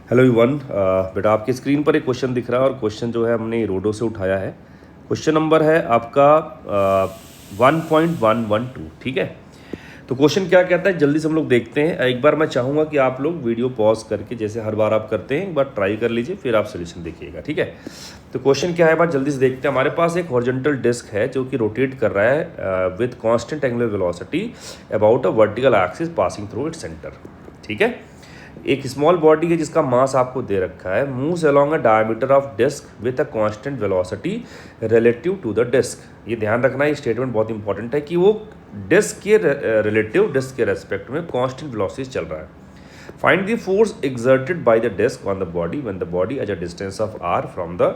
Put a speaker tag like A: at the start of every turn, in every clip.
A: Hello everyone. बेटा आपकी screen पर एक क्वेश्चन दिख रहा है और क्वेश्चन जो है हमने रोडो से उठाया है। क्वेश्चन नंबर है आपका 1.112। ठीक है, तो क्वेश्चन क्या कहता है जल्दी से हम लोग देखते हैं। एक बार मैं चाहूँगा कि आप लोग वीडियो पॉज करके जैसे हर बार आप करते हैं एक बार ट्राई कर लीजिए, फिर आप सोल्यूशन देखिएगा। ठीक है, तो क्वेश्चन क्या है बात जल्दी से देखते हैं। हमारे पास एक हॉरिजॉन्टल डिस्क है जो कि रोटेट कर रहा है with constant angular velocity about a vertical axis passing through its centre. ठीक है, एक स्मॉल बॉडी है जिसका मास आपको दे रखा है, moves along a diameter of disc with a constant velocity relative to the disc. ये ध्यान रखना, ये स्टेटमेंट बहुत इंपॉर्टेंट है कि वो डिस्क के रिलेटिव, डिस्क के रेस्पेक्ट में कांस्टेंट वेलोसिटी चल रहा है। Find the force exerted by the disc on the body when the body at a distance of r from the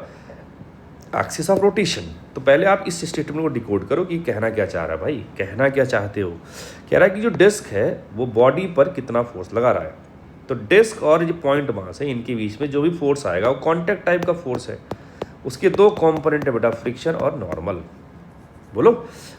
A: axis of rotation. तो पहले आप इस स्टेटमेंट को डिकोड करो कि कहना क्या चाह रहा है भाई, कहना क्या चाहते हो। कह रहा है कि जो डिस्क है वो बॉडी पर कितना फोर्स लगा रहा है। तो डिस्क और जो पॉइंट मास है इनके बीच में जो भी फोर्स आएगा वो कॉन्टैक्ट टाइप का फोर्स है। उसके दो कंपोनेंट है बेटा, फ्रिक्शन और नॉर्मल। बोलो,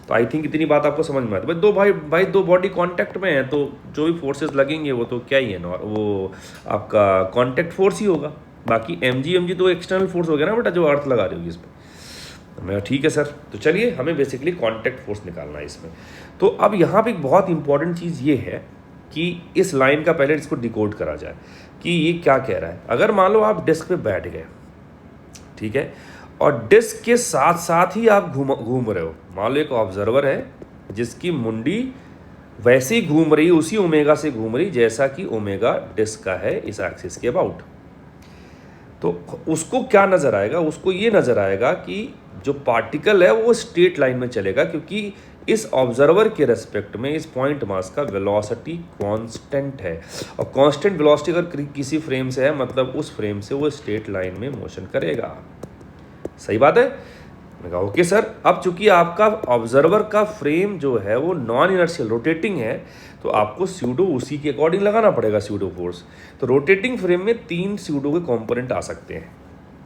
A: तो आई थिंक इतनी बात आपको समझ में आती है। भाई दो बॉडी कांटेक्ट में है तो जो भी फोर्सेस लगेंगे वो तो क्या ही है, वो आपका कांटेक्ट फोर्स ही होगा। बाकी एमजी तो एक्सटर्नल फोर्स हो गया ना बेटा, जो अर्थ लगा रही होगी इस पर। मैं ठीक है सर, तो चलिए हमें बेसिकली कांटेक्ट फोर्स निकालना है इसमें। तो अब यहाँ पे एक बहुत इंपॉर्टेंट चीज़ ये है कि इस लाइन का पहले इसको डिकोड करा जाए कि ये क्या कह रहा है। अगर मान लो आप डिस्क पे बैठ गए, ठीक है, और डिस्क के साथ साथ ही आप घूम रहे हो। मान लो एक ऑब्जर्वर है जिसकी मुंडी वैसे ही घूम रही, उसी ओमेगा से घूम रही जैसा कि ओमेगा डिस्क का है इस एक्सिस के अबाउट। तो उसको क्या नज़र आएगा, उसको ये नज़र आएगा कि जो पार्टिकल है वो स्ट्रेट लाइन में चलेगा, क्योंकि इस ऑब्जर्वर के रेस्पेक्ट में इस पॉइंट मास का वेलोसिटी कांस्टेंट है। और कांस्टेंट वेलोसिटी अगर किसी फ्रेम से है मतलब उस फ्रेम से वो स्ट्रेट लाइन में मोशन करेगा। सही बात है। मैं कहा ओके सर। अब चूंकि आपका ऑब्जर्वर का फ्रेम जो है वो नॉन इनर्शियल रोटेटिंग है तो आपको स्यूडो उसी के अकॉर्डिंग लगाना पड़ेगा स्यूडो फोर्स। तो रोटेटिंग फ्रेम में 3 स्यूडो के कंपोनेंट आ सकते हैं।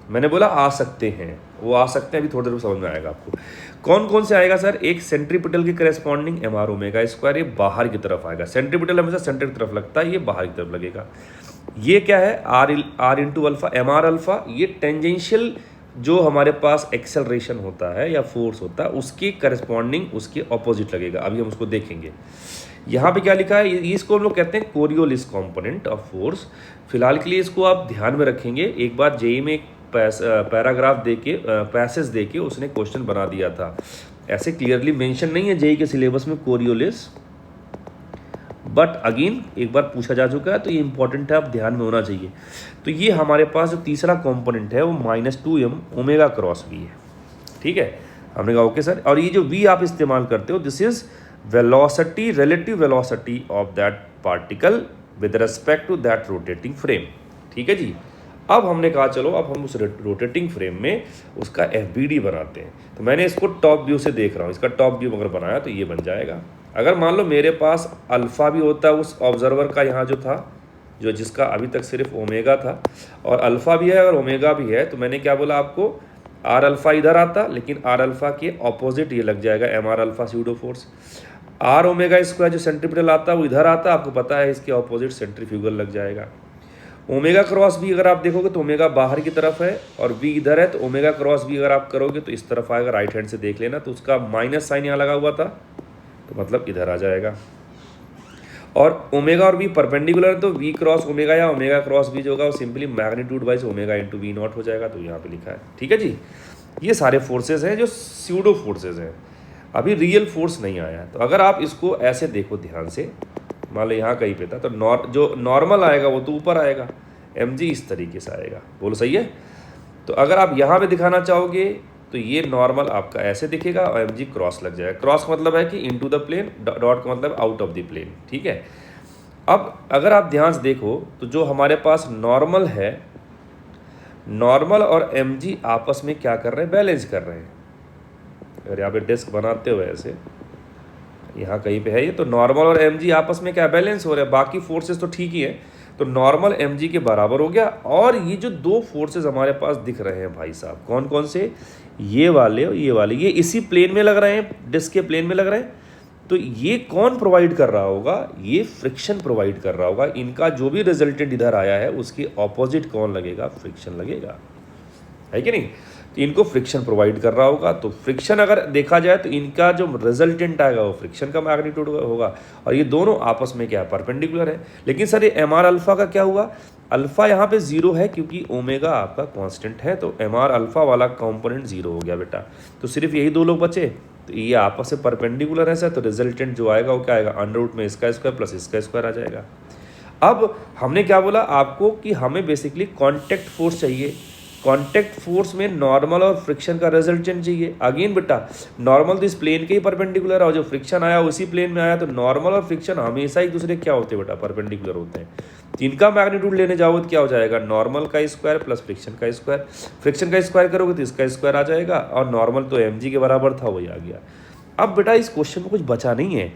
A: मैंने बोला आ सकते हैं, वो आ सकते हैं, अभी थोड़ी देर में समझ में आएगा आपको कौन कौन से आएगा सर। एक सेंट्रीपिटल के corresponding M R omega square, ये बाहर की तरफ आएगा। सेंट्रीपिटल हमेशा सेंटर की तरफ लगता है, ये बाहर की तरफ लगेगा। ये क्या है, R into alpha, M R alpha. ये टेंजेंशियल जो हमारे पास एक्सेलरेशन होता है या फोर्स होता है उसके करस्पॉन्डिंग उसके ऑपोजिट लगेगा। अभी हम उसको देखेंगे। यहाँ पे क्या लिखा है, इसको हम लोग कहते हैं कोरियोलिस कंपोनेंट ऑफ फोर्स। फिलहाल के लिए इसको आप ध्यान में रखेंगे। एक बार जेई में एक पैराग्राफ देके, पैसेज देके उसने क्वेश्चन बना दिया था। ऐसे क्लियरली मेंशन नहीं है जेई के सिलेबस में कोरियोलिस, बट अगेन एक बार पूछा जा चुका है तो ये इंपॉर्टेंट है, आप ध्यान में होना चाहिए। तो ये हमारे पास जो तीसरा कंपोनेंट है वो -2m ओमेगा क्रॉस वी है। ठीक है, हमने कहा ओके सर। और ये जो वी आप इस्तेमाल करते हो, this is velocity, relative velocity of that particle with respect to that rotating frame. ठीक है जी। अब हमने कहा चलो अब हम उस रोटेटिंग फ्रेम में उसका FBD बनाते हैं। तो मैंने इसको टॉप व्यू से देख रहा हूँ, इसका टॉप व्यू अगर बनाया तो ये बन जाएगा। अगर मान लो मेरे पास अल्फ़ा भी होता है उस ऑब्जर्वर का, यहाँ जो था, जो जिसका अभी तक सिर्फ ओमेगा था, और अल्फ़ा भी है और ओमेगा भी है, तो मैंने क्या बोला आपको, आर अल्फ़ा इधर आता, लेकिन आर अल्फ़ा के ऑपोजिट ये लग जाएगा MR alpha pseudo force. R omega square जो सेंट्रीपिटल आता है वो इधर आता, आपको पता है इसके ऑपोजिट सेंट्रीफ्यूगल लग जाएगा। ओमेगा क्रॉस भी अगर आप देखोगे तो ओमेगा बाहर की तरफ है और वी इधर है, तो ओमेगा क्रॉस भी अगर आप करोगे तो इस तरफ आएगा, राइट हैंड से देख लेना। तो उसका माइनस साइन यहाँ लगा हुआ था तो मतलब इधर आ जाएगा। और ओमेगा और वी परपेंडिकुलर, तो वी क्रॉस ओमेगा या ओमेगा क्रॉस वी जो होगा वो simply magnitude wise omega into V naught हो जाएगा। तो यहाँ पे लिखा है। ठीक है जी। ये सारे फोर्सेज हैं जो स्यूडो फोर्सेज हैं, अभी रियल फोर्स नहीं आया है। तो अगर आप इसको ऐसे देखो ध्यान से, मान लो यहाँ कहीं पे था तो जो नॉर्मल आएगा वो तो ऊपर आएगा, mg इस तरीके से आएगा। बोलो सही है। तो अगर आप यहाँ पे दिखाना चाहोगे तो ये नॉर्मल आपका ऐसे दिखेगा और mg क्रॉस लग जाएगा। क्रॉस का मतलब है कि इनटू द प्लेन, डॉट का मतलब आउट ऑफ द प्लेन। ठीक है। अब अगर आप ध्यान से देखो तो जो हमारे पास नॉर्मल है, नॉर्मल और mg आपस में क्या कर रहे हैं, बैलेंस कर रहे हैं। अगर यहाँ पे डिस्क बनाते हो ऐसे, यहाँ कहीं पे है ये, तो नॉर्मल और mg आपस में क्या बैलेंस हो रहा है। बाकी फोर्सेस तो ठीक ही है, तो नॉर्मल mg के बराबर हो गया। और ये जो दो फोर्सेस हमारे पास दिख रहे हैं भाई साहब, कौन कौन से, ये वाले और ये वाले, ये इसी प्लेन में लग रहे हैं, डिस्क के प्लेन में लग रहे हैं। तो ये कौन प्रोवाइड कर रहा होगा, ये फ्रिक्शन प्रोवाइड कर रहा होगा। इनका जो भी रिजल्टेंट इधर आया है उसके ऑपोजिट कौन लगेगा, फ्रिक्शन लगेगा, है कि नहीं। तो इनको फ्रिक्शन प्रोवाइड कर रहा होगा, तो फ्रिक्शन अगर देखा जाए तो इनका जो रिजल्टेंट आएगा वो फ्रिक्शन का मैग्नीट्यूड होगा, और ये दोनों आपस में क्या है, परपेंडिकुलर है। लेकिन सर ये एम आर अल्फा का क्या हुआ, अल्फा यहाँ पे जीरो है क्योंकि ओमेगा आपका कांस्टेंट है, तो एम आर अल्फा वाला कंपोनेंट जीरो हो गया बेटा। तो सिर्फ यही दो लोग बचे, तो ये आपस में परपेंडिकुलर है सर, तो रिजल्टेंट जो आएगा वो क्या आएगा, अंडर रूट में इसका स्क्वायर प्लस इसका स्क्वायर आ जाएगा। अब हमने क्या बोला आपको कि हमें बेसिकली कॉन्टैक्ट फोर्स चाहिए, कॉन्टैक्ट फोर्स में नॉर्मल और फ्रिक्शन का रिजल्टेंट चाहिए। अगेन बेटा नॉर्मल तो इस प्लेन के ही परपेंडिकुलर है, और जो फ्रिक्शन आया उसी प्लेन में आया, तो नॉर्मल और फ्रिक्शन हमेशा एक दूसरे क्या होते हैं बेटा, परपेंडिकुलर होते हैं। तो इनका मैग्नीट्यूड लेने जाओ तो क्या हो जाएगा, नॉर्मल का स्क्वायर प्लस फ्रिक्शन का स्क्वायर, फ्रिक्शन का स्क्वायर करोगे तो इसका स्क्वायर आ जाएगा, और नॉर्मल तो mg के बराबर था वही आ गया। अब बेटा इस क्वेश्चन में कुछ बचा नहीं है।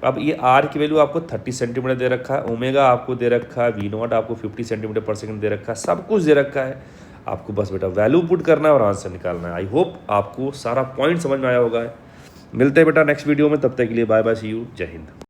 A: अब ये आर की वैल्यू आपको 30 सेंटीमीटर दे रखा है, ओमेगा आपको दे रखा है, वी नॉट आपको 50 सेंटीमीटर पर सेकंड दे रखा है, सब कुछ दे रखा है। आपको बस बेटा वैल्यू पुट करना है और आंसर निकालना है। आई होप आपको सारा पॉइंट समझ में आया होगा। मिलते हैं बेटा नेक्स्ट वीडियो में, तब तक के लिए बाय बाय, सी यू, जय हिंद।